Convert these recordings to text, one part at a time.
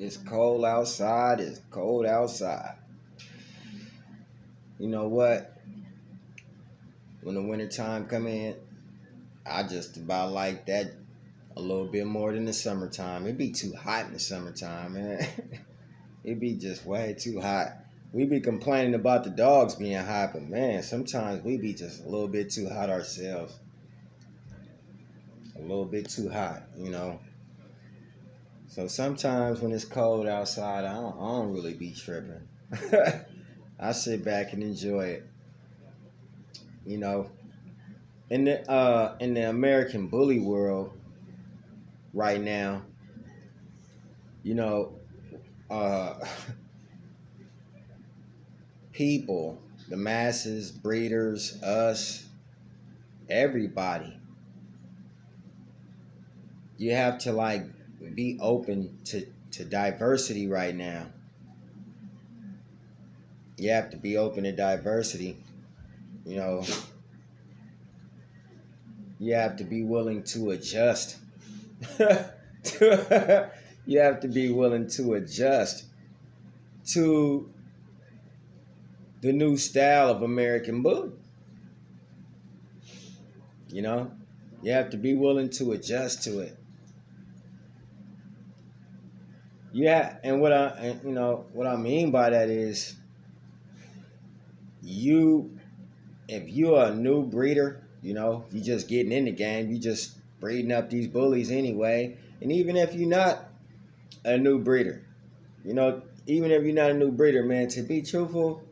It's cold outside. It's cold outside. You know what? When the winter time come in, I just about like that a little bit more than the summertime. It be too hot in the summertime, man. It be just way too hot. We be complaining about the dogs being hot, but man, sometimes we be just a little bit too hot ourselves. A little bit too hot. So sometimes when it's cold outside, I don't really be tripping. I sit back and enjoy it. You know, in the American bully world right now, you know, uh, people, the masses, breeders, us, everybody, you have to like be open to diversity right now. You have to be open to diversity. You know, you have to be willing to adjust. You have to be willing to adjust to the new style of American bully. You know, you have to be willing to adjust to it. Yeah, and what I mean by that is you if you're a new breeder, you just getting in the game, you just breeding up these bullies anyway. And even if you're not a new breeder, even if you're not a new breeder, man, to be truthful,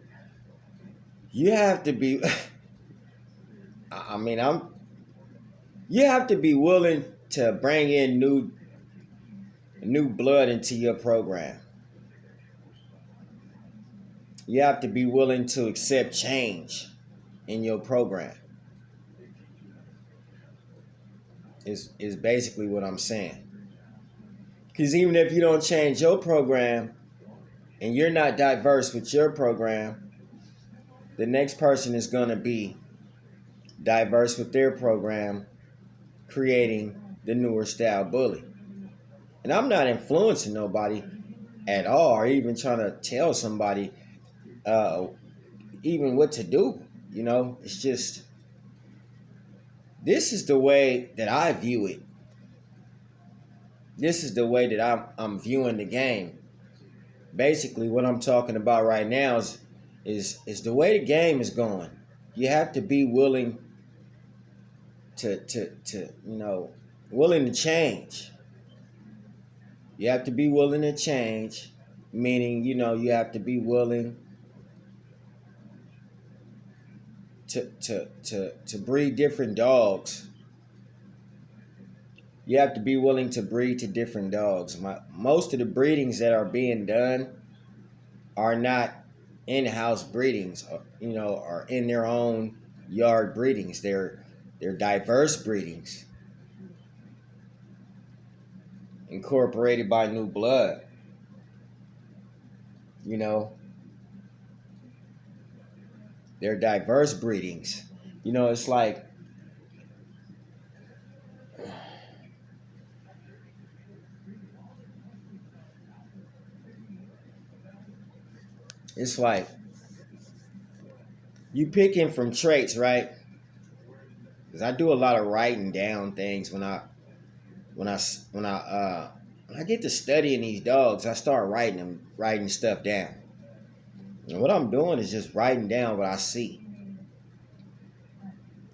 you have to be. I mean, you have to be willing to bring in new blood into your program. You have to be willing to accept change in your program. Is basically what I'm saying. Because even if you don't change your program and you're not diverse with your program, the next person is going to be diverse with their program, creating the newer style bully. And I'm not influencing nobody at all, or even trying to tell somebody even what to do. It's just, this is the way that I view it. This is the way that I'm viewing the game. Basically, what I'm talking about right now is the way the game is going. You have to be willing to willing to change. You have to be willing to change, meaning, you have to be willing to breed different dogs. You have to be willing to breed to different dogs. Most of the breedings that are being done are not in-house breedings, or in their own yard breedings. They're diverse breedings, incorporated by new blood. They're diverse breedings. It's like, you picking from traits, right? Because I do a lot of writing down things when I get to studying these dogs. I start writing stuff down. And what I'm doing is just writing down what I see.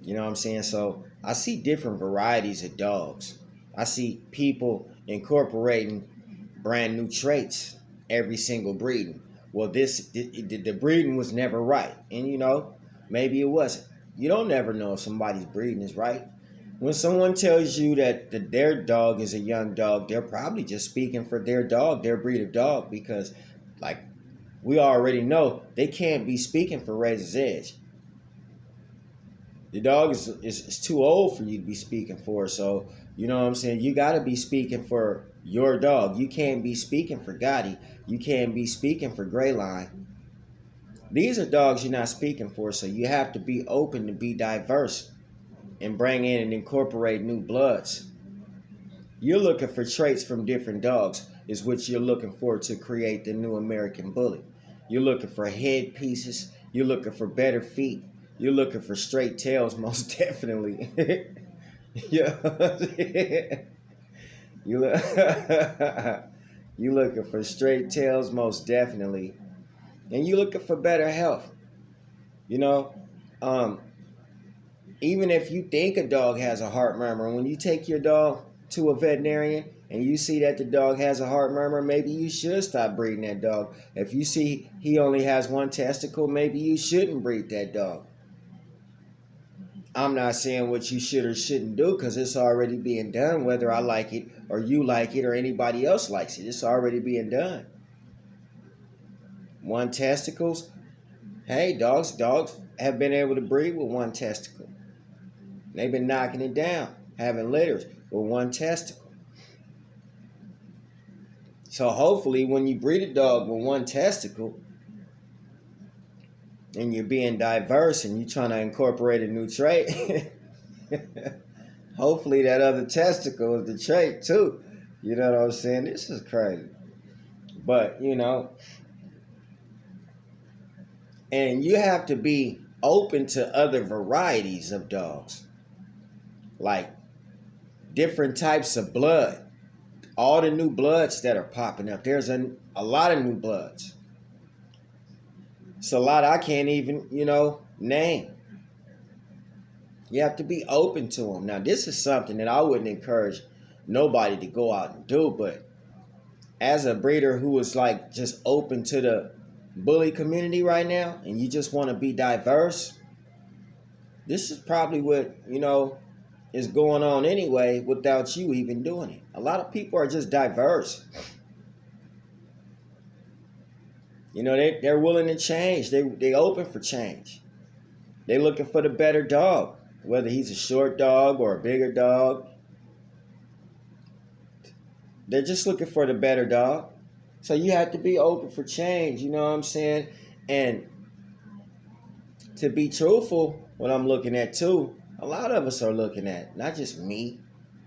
You know what I'm saying? So I see different varieties of dogs. I see people incorporating brand new traits every single breeding. Well, the breeding was never right. And maybe it wasn't. You don't never know if somebody's breeding is right. When someone tells you that their dog is a young dog, they're probably just speaking for their dog, their breed of dog, because like we already know they can't be speaking for Razor's Edge. The dog is too old for you to be speaking for. So, you know what I'm saying? You got to be speaking for your dog. You can't be speaking for Gotti. You can't be speaking for Greyline. These are dogs you're not speaking for, so you have to be open to be diverse and bring in and incorporate new bloods. You're looking for traits from different dogs. is what you're looking for to create the new American Bully. You're looking for head pieces. You're looking for better feet. You're looking for straight tails, most definitely. Yeah. You look, you looking for straight tails, most definitely, and you looking for better health. You know, um, even if you think a dog has a heart murmur, when you take your dog to a veterinarian and you see that the dog has a heart murmur, maybe you should stop breeding that dog. If you see he only has one testicle, maybe you shouldn't breed that dog. I'm not saying what you should or shouldn't do because it's already being done, whether I like it or you like it or anybody else likes it. It's already being done. One testicles. Hey, dogs have been able to breed with one testicle. They've been knocking it down, having litters with one testicle. So hopefully when you breed a dog with one testicle and you're being diverse and you're trying to incorporate a new trait, hopefully that other testicle is the trait too. You know what I'm saying? This is crazy. But, and you have to be open to other varieties of dogs. Like different types of blood. All the new bloods that are popping up. There's a lot of new bloods. It's a lot I can't even, name. You have to be open to them. Now, this is something that I wouldn't encourage nobody to go out and do, but as a breeder who is like just open to the bully community right now, and you just want to be diverse, this is probably what, is going on anyway without you even doing it. A lot of people are just diverse. They're willing to change. They open for change. They're looking for the better dog, whether he's a short dog or a bigger dog. They're just looking for the better dog. So you have to be open for change, you know what I'm saying? And to be truthful, what I'm looking at too, a lot of us are looking at, not just me.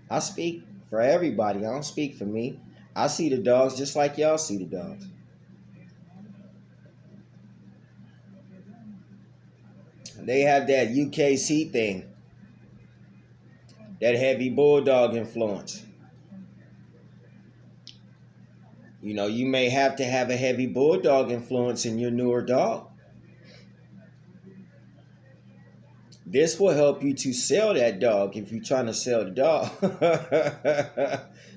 I speak for everybody. I don't speak for me. I see the dogs just like y'all see the dogs. They have that UKC thing, that heavy bulldog influence. You may have to have a heavy bulldog influence in your newer dog. This will help you to sell that dog if you're trying to sell the dog.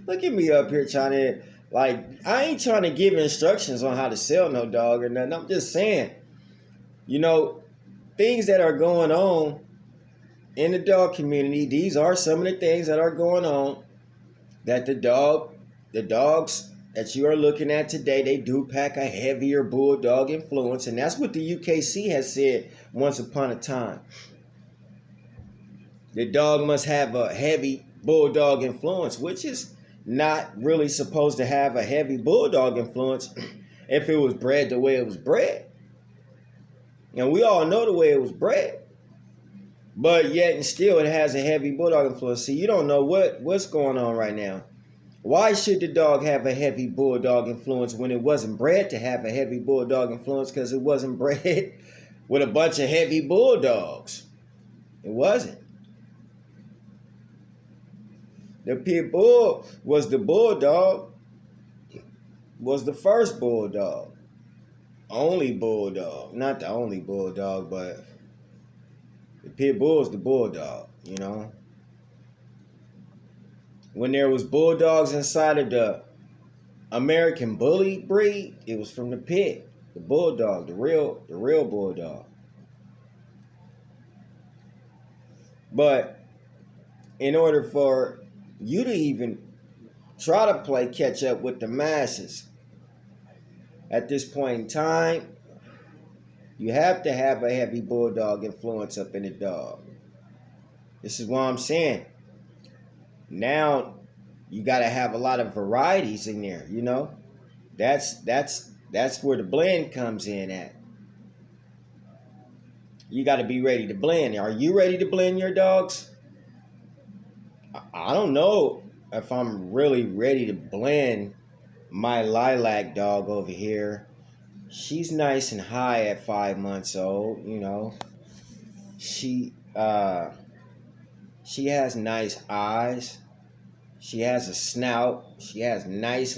Look at me up here trying to, I ain't trying to give instructions on how to sell no dog or nothing. I'm just saying, things that are going on in the dog community, these are some of the things that are going on that the dogs that you are looking at today, they do pack a heavier bulldog influence. And that's what the UKC has said once upon a time. The dog must have a heavy bulldog influence, which is not really supposed to have a heavy bulldog influence if it was bred the way it was bred. And we all know the way it was bred. But yet and still it has a heavy bulldog influence. See, you don't know what's going on right now. Why should the dog have a heavy bulldog influence when it wasn't bred to have a heavy bulldog influence? Because it wasn't bred with a bunch of heavy bulldogs. It wasn't. The pit bull was the bulldog, was the first bulldog. Only bulldog. Not the only bulldog, but the pit bull is the bulldog, When there was bulldogs inside of the American Bully breed, it was from the pit, the bulldog, the real bulldog. But in order for you to even try to play catch up with the masses at this point in time, you have to have a heavy bulldog influence up in the dog. This is what I'm saying. Now you got to have a lot of varieties in there, That's where the blend comes in at. You got to be ready to blend. Are you ready to blend your dogs? I don't know if I'm really ready to blend My lilac dog over here, she's nice and high at 5 months old. She she has nice eyes. She has a snout. She has nice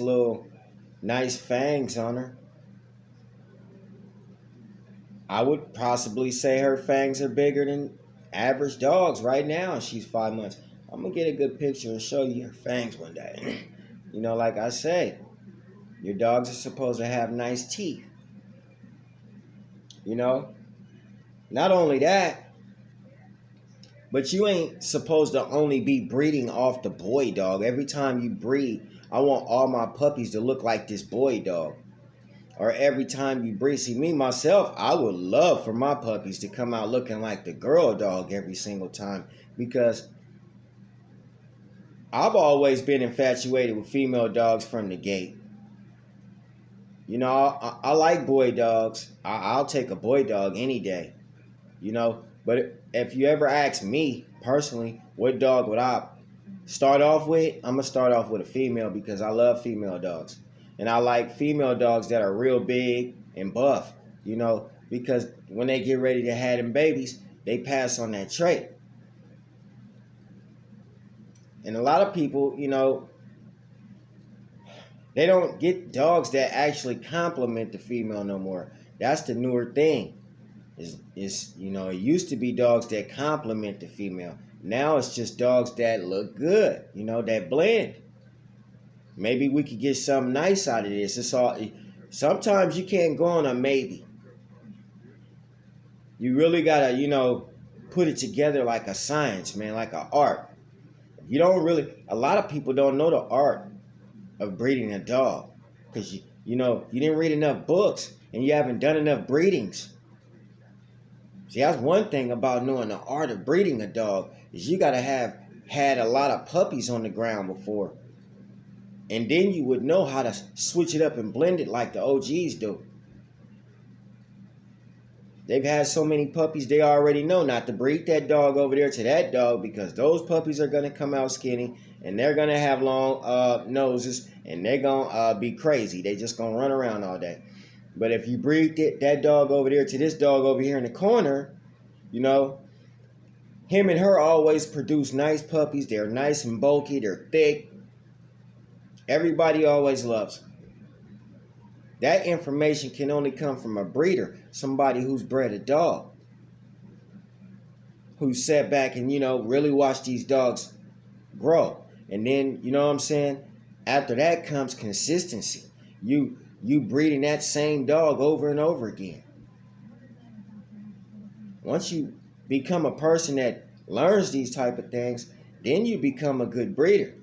fangs on her. I would possibly say her fangs are bigger than average dogs right now. She's 5 months. I'm gonna get a good picture and show you her fangs one day. Like I say, your dogs are supposed to have nice teeth. You know, not only that, but you ain't supposed to only be breeding off the boy dog. Every time you breed, I want all my puppies to look like this boy dog. Or every time you breed, see me myself, I would love for my puppies to come out looking like the girl dog every single time, because I've always been infatuated with female dogs from the gate. I like boy dogs. I'll take a boy dog any day. But if you ever ask me personally, what dog would I start off with? I'm gonna start off with a female, because I love female dogs. And I like female dogs that are real big and buff, because when they get ready to have them babies, they pass on that trait. And a lot of people, they don't get dogs that actually complement the female no more. That's the newer thing. It used to be dogs that complement the female. Now it's just dogs that look good, that blend. Maybe we could get something nice out of this. Sometimes you can't go on a maybe. You really gotta, put it together like a science, man, like an art. A lot of people don't know the art of breeding a dog, because you didn't read enough books and you haven't done enough breedings. See, that's one thing about knowing the art of breeding a dog, is you gotta have had a lot of puppies on the ground before. And then you would know how to switch it up and blend it like the OGs do. They've had so many puppies, they already know not to breed that dog over there to that dog, because those puppies are going to come out skinny, and they're going to have long noses, and they're going to be crazy. They just going to run around all day. But if you breed that dog over there to this dog over here in the corner, him and her always produce nice puppies. They're nice and bulky. They're thick. Everybody always loves them. That information can only come from a breeder, somebody who's bred a dog, who sat back and, really watched these dogs grow. And then, what I'm saying? After that comes consistency. You breeding that same dog over and over again. Once you become a person that learns these type of things, then you become a good breeder.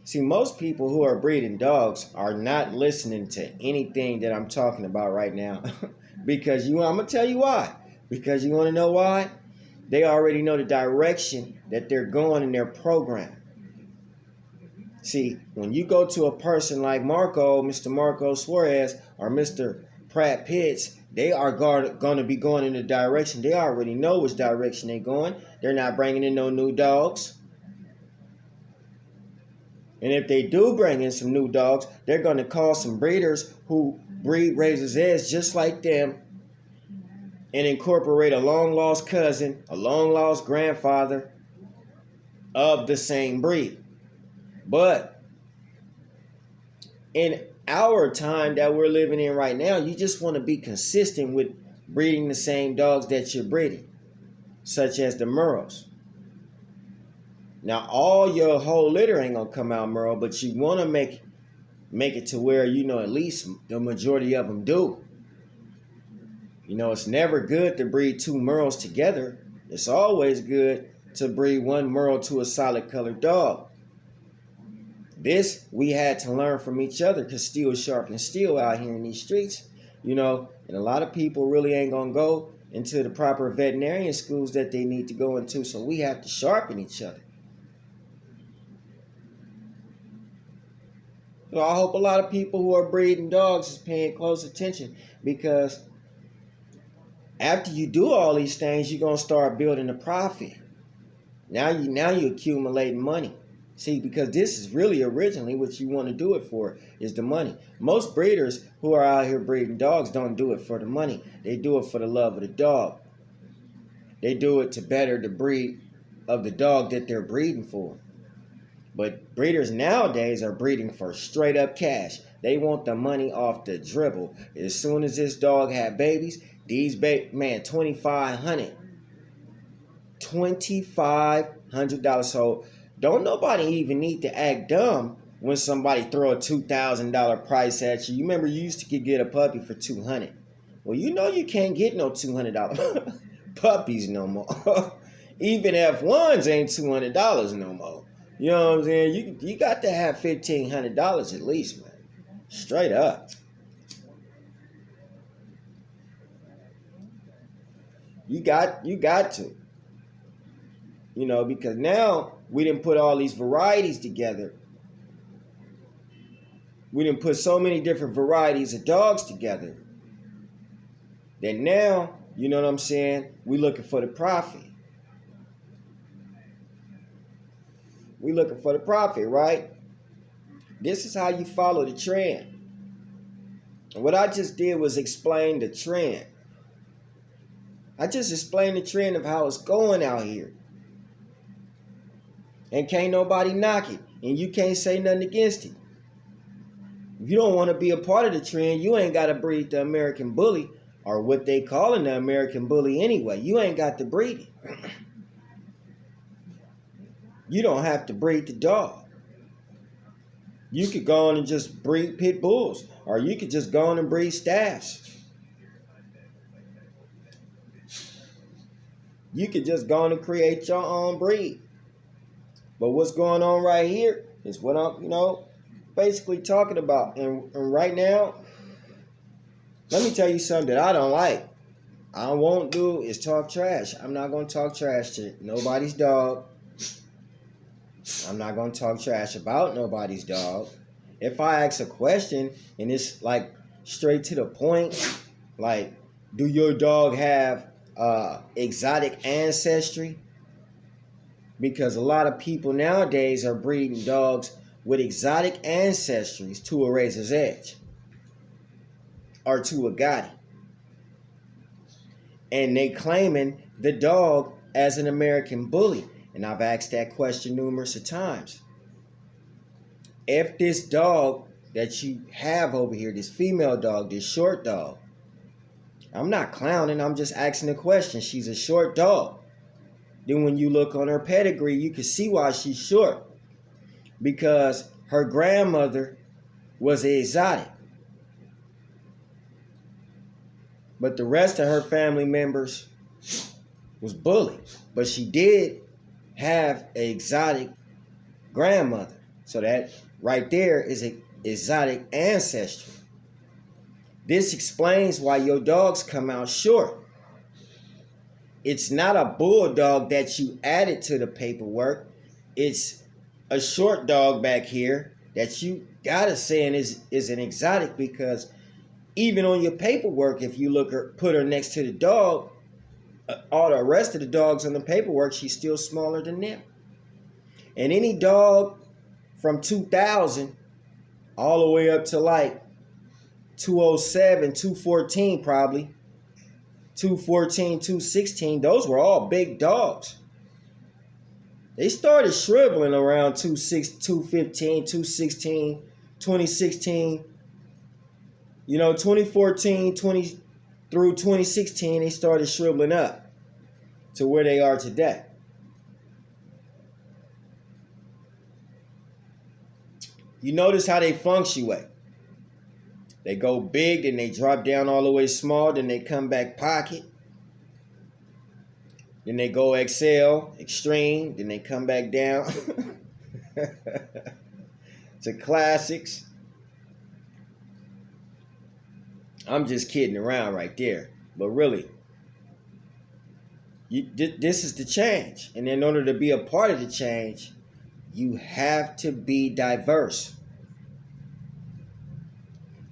See, most people who are breeding dogs are not listening to anything that I'm talking about right now. Because I'm going to tell you why. Because you want to know why? They already know the direction that they're going in their program. See, when you go to a person like Mr. Marco Suarez, or Mr. Pratt Pitts, they are going to be going in the direction. They already know which direction they're going. They're not bringing in no new dogs. And if they do bring in some new dogs, they're going to call some breeders who breed Razor's Edge just like them, and incorporate a long-lost cousin, a long-lost grandfather of the same breed. But in our time that we're living in right now, you just want to be consistent with breeding the same dogs that you're breeding, such as the Merles. Now, all your whole litter ain't gonna come out Merle, but you want to make it to where at least the majority of them do. It's never good to breed two Merles together. It's always good to breed one Merle to a solid colored dog. This we had to learn from each other, because steel sharpens steel out here in these streets. And a lot of people really ain't gonna go into the proper veterinarian schools that they need to go into, so we have to sharpen each other. So I hope a lot of people who are breeding dogs is paying close attention, because after you do all these things, you're going to start building a profit. Now you accumulating money. See, because this is really originally what you want to do it for is the money. Most breeders who are out here breeding dogs don't do it for the money. They do it for the love of the dog. They do it to better the breed of the dog that they're breeding for. But breeders nowadays are breeding for straight up cash. They want the money off the dribble. As soon as this dog had babies, these man, $2,500. So don't nobody even need to act dumb when somebody throw a $2,000 price at you. You remember you used to get a puppy for $200. Well, you know you can't get no $200 puppies no more. Even F1s ain't $200 no more. You know what I'm saying? You got to have $1,500 at least, man. Straight up. You got to. You know, because now we didn't put all these varieties together. We didn't put so many different varieties of dogs together. That now, you know what I'm saying? We looking for the profit. We looking for the profit, right? This is how you follow the trend. And what I just did was explain the trend. I just explained the trend of how it's going out here. And can't nobody knock it. And you can't say nothing against it. If you don't want to be a part of the trend, you ain't got to breed the American Bully, or what they calling the American Bully anyway. You ain't got to breed it. You don't have to breed the dog. You could go on and just breed pit bulls, or you could just go on and breed staffs. You could just go on and create your own breed. But what's going on right here is what I'm, basically talking about. And right now, let me tell you something that I don't like. I won't do is talk trash. I'm not going to talk trash to nobody's dog. I'm not going to talk trash about nobody's dog. If I ask a question and it's like straight to the point, like, do your dog have exotic ancestry? Because a lot of people nowadays are breeding dogs with exotic ancestries to a Razor's Edge or to a Gotti. And they claiming the dog as an American Bully. And I've asked that question numerous of times. If this dog that you have over here, this female dog, this short dog, I'm not clowning, I'm just asking a question. She's a short dog. Then when you look on her pedigree, you can see why she's short. Because her grandmother was an exotic. But the rest of her family members was bullied. But she did have an exotic grandmother. So that right there is an exotic ancestry. This explains why your dogs come out short. It's not a bulldog that you added to the paperwork. It's a short dog back here that you gotta say is an exotic, because even on your paperwork, if you put her next to the dog, all the rest of the dogs on the paperwork, she's still smaller than them. And any dog from 2000 all the way up to like 207, 214 probably, 214, 216, those were all big dogs. They started shriveling around 215, 216, 2016. 2014, 20 through 2016, they started shriveling up to where they are today. You notice how they fluctuate. They go big, then they drop down all the way small, then they come back pocket. Then they go XL, extreme, then they come back down to classics. I'm just kidding around right there. But really, this is the change. And in order to be a part of the change, you have to be diverse.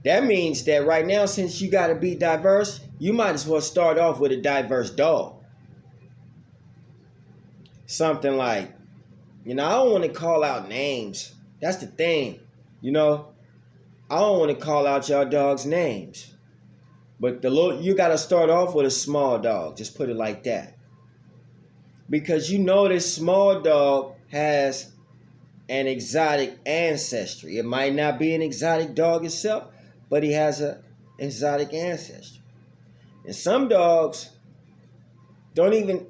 That means that right now, since you got to be diverse, you might as well start off with a diverse dog. Something like You know, I don't want to call out names. That's the thing. You know, I don't want to call out y'all dogs' names. But you got to start off with a small dog. Just put it like that. Because you know this small dog has an exotic ancestry. It might not be an exotic dog itself, but he has an exotic ancestry. And some dogs don't even,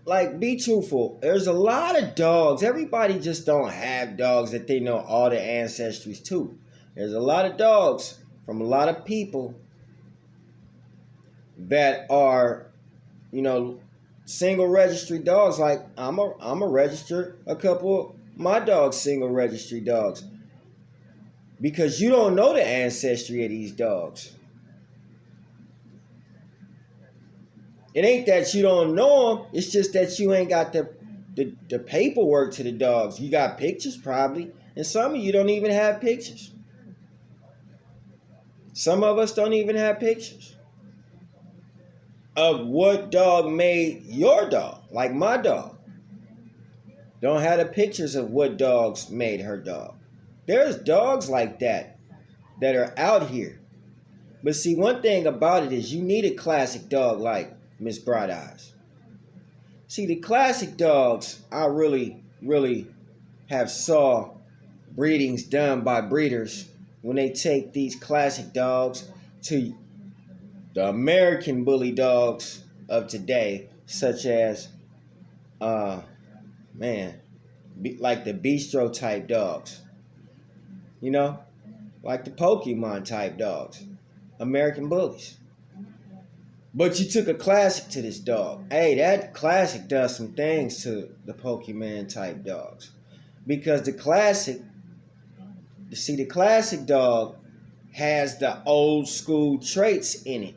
like, be truthful. There's a lot of dogs. Everybody just don't have dogs that they know all the ancestries to. There's a lot of dogs from a lot of people that are, you know, single registry dogs. Like I'm a register a couple of my dogs single registry dogs, because you don't know the ancestry of these dogs. It ain't that you don't know them, it's just that you ain't got the paperwork to the dogs. You got pictures probably, and some of you don't even have pictures. Some of us don't even have pictures of what dog made your dog. Like my dog don't have the pictures of what dogs made her dog. There's dogs like that are out here. But see, one thing about it is you need a classic dog like Miss Bright Eyes. See, the classic dogs, I really, really have saw breedings done by breeders when they take these classic dogs to the American bully dogs of today, such as, like the bistro type dogs, you know, like the Pokemon type dogs, American bullies. But you took a classic to this dog. Hey, that classic does some things to the Pokemon type dogs, because the classic dog has the old school traits in it.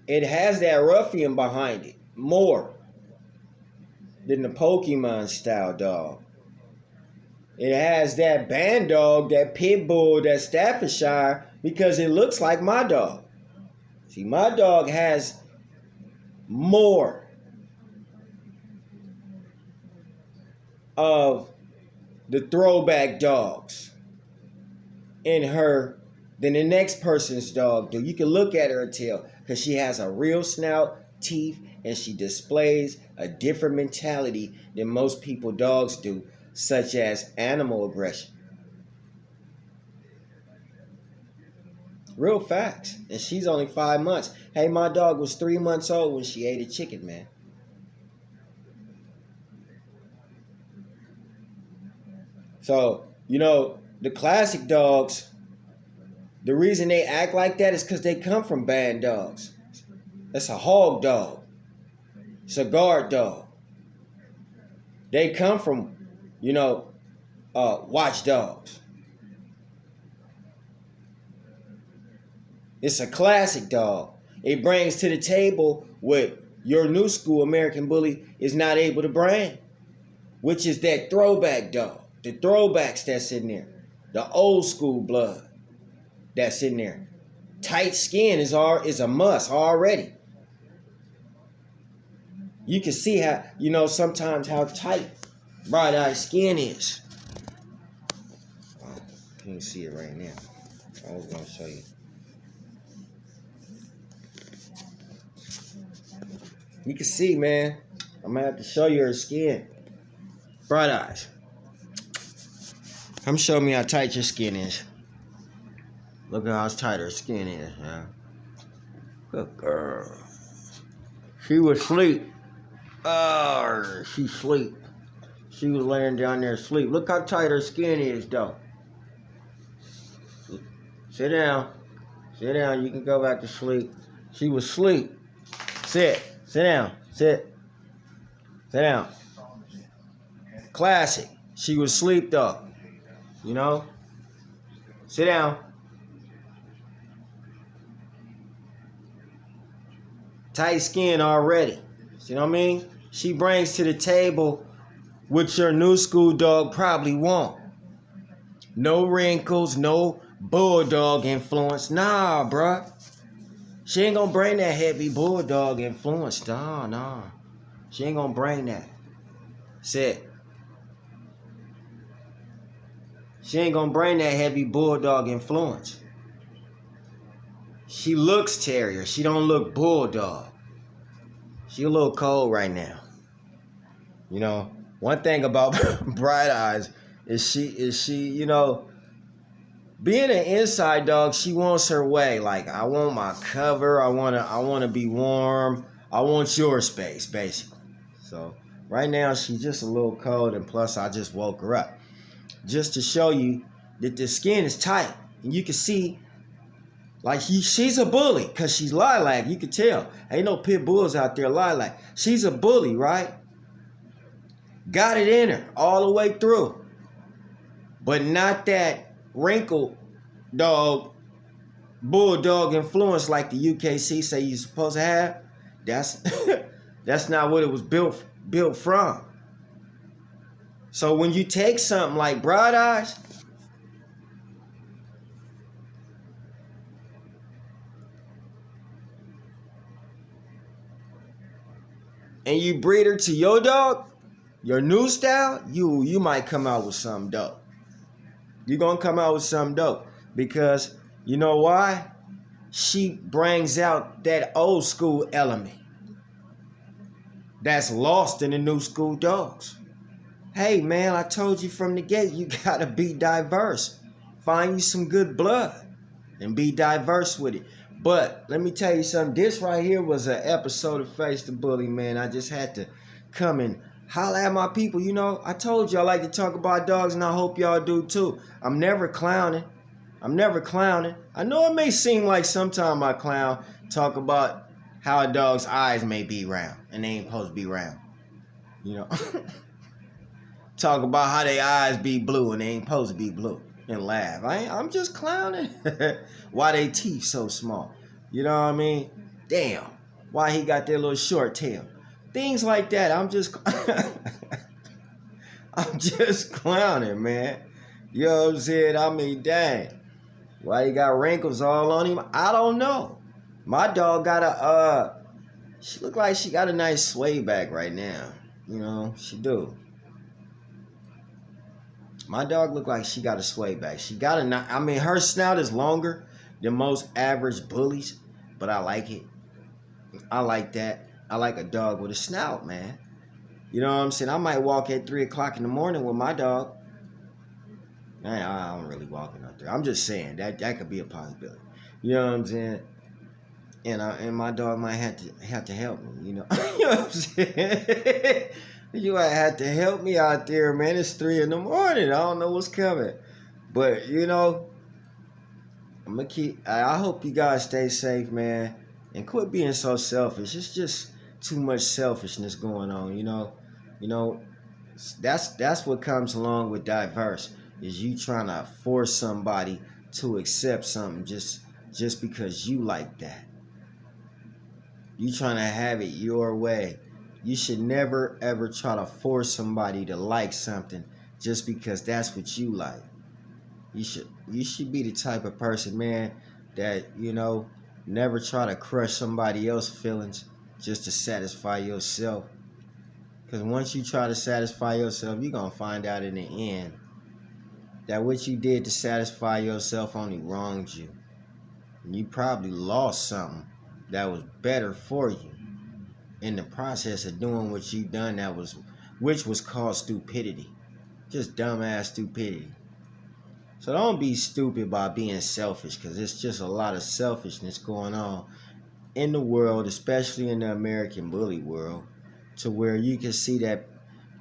It has that ruffian behind it more than the Pokemon style dog. It has that band dog, that pit bull, that Staffordshire, because it looks like my dog. See, my dog has more of the throwback dogs in her than the next person's dog do. You can look at her and tell, because she has a real snout, teeth, and she displays a different mentality than most people dogs do, such as animal aggression. Real facts. And she's only 5 months. Hey, my dog was 3 months old when she ate a chicken, man. So, you know, the classic dogs, the reason they act like that is because they come from band dogs. That's a hog dog. It's a guard dog. They come from, you know, watchdogs. It's a classic dog. It brings to the table what your new school American bully is not able to bring, which is that throwback dog. The throwbacks that's in there. The old school blood that's in there. Tight skin is a must already. You can see how, you know, sometimes how tight Bright Eyes skin is. You can see it right now. I was going to show you. You can see, man. I'm going to have to show you her skin. Bright Eyes. Come show me how tight your skin is. Look at how tight her skin is, man. Good girl. She was asleep. Oh, she sleep. She was laying down there asleep. Look how tight her skin is, though. Sit down. Sit down. You can go back to sleep. She was asleep. Sit. Sit down. Sit. Sit down. Classic. She was asleep, though. You know? Sit down. Tight skin already. See what I mean? She brings to the table what your new school dog probably won't. No wrinkles, no bulldog influence. Nah, bruh. She ain't gonna bring that heavy bulldog influence. Nah. She ain't gonna bring that. Said she ain't gonna bring that heavy bulldog influence. She looks terrier. She don't look bulldog. She a little cold right now. You know, one thing about Bright Eyes is she, you know, being an inside dog, she wants her way. Like, I want my cover. I wanna be warm. I want your space, basically. So right now she's just a little cold, and plus I just woke her up. Just to show you that the skin is tight. And you can see, like, she's a bully, because she's lilac. You can tell. Ain't no pit bulls out there lilac. She's a bully, right? Got it in her all the way through. But not that wrinkled dog, bulldog influence like the UKC say you're supposed to have. That's that's not what it was built from. So when you take something like Bright Eyes, and you breed her to your dog, your new style, you might come out with something dope. You're gonna come out with something dope. Because you know why? She brings out that old school element that's lost in the new school dogs. Hey man, I told you from the gate, you gotta be diverse. Find you some good blood and be diverse with it. But let me tell you something. This right here was an episode of Face the Bully, man. I just had to come and holler at my people. You know, I told you I like to talk about dogs, and I hope y'all do too. I'm never clowning. I know it may seem like sometimes I clown, talk about how a dog's eyes may be round, and they ain't supposed to be round. You know, talk about how their eyes be blue, and they ain't supposed to be blue, and laugh. I'm just clowning. Why they teeth so small? You know what I mean? Damn. Why he got that little short tail? Things like that. I'm just I'm just clowning, man. You know what I'm saying? I mean, dang. Why he got wrinkles all on him? I don't know. My dog got she look like she got a nice sway back right now. You know, she do. My dog look like she got a sway back. She got I mean, her snout is longer than most average bullies, but I like it. I like that. I like a dog with a snout, man. You know what I'm saying? I might walk at 3 o'clock in the morning with my dog. I don't really walk out there. I'm just saying that could be a possibility. You know what I'm saying? And my dog might have to help me. You know, you know what I'm saying? You might have to help me out there, man. It's 3 in the morning. I don't know what's coming, but you know, I'm gonna keep. I hope you guys stay safe, man, and quit being so selfish. It's just too much selfishness going on. You know, that's what comes along with diverse. Is you trying to force somebody to accept something just because you like that. You trying to have it your way. You should never ever try to force somebody to like something just because that's what you like. You should be the type of person, man, that, you know, never try to crush somebody else's feelings just to satisfy yourself. Because once you try to satisfy yourself, you're going to find out in the end that what you did to satisfy yourself only wronged you. And you probably lost something that was better for you in the process of doing what you done, which was called stupidity. Just dumbass stupidity. So don't be stupid by being selfish, because it's just a lot of selfishness going on in the world, especially in the American bully world, to where you can see that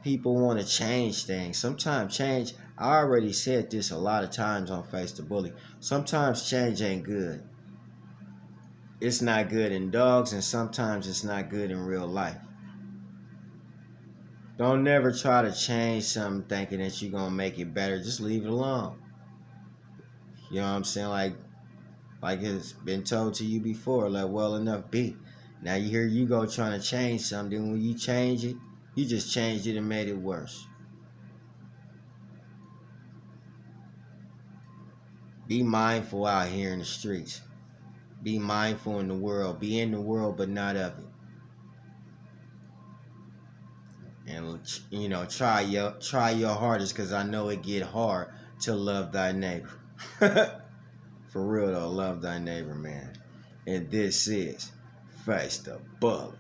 people want to change things. Sometimes change, I already said this a lot of times on Face the Bully, sometimes change ain't good. It's not good in dogs, and sometimes it's not good in real life. Don't never try to change something thinking that you're going to make it better. Just leave it alone. You know what I'm saying? Like it's been told to you before, let well enough be. Now here you go trying to change something. When you change it, you just changed it and made it worse. Be mindful out here in the streets. Be mindful in the world. Be in the world, but not of it. and try your hardest, because I know it get hard to love thy neighbor. For real though, love thy neighbor, man. And this is Face the Bullet.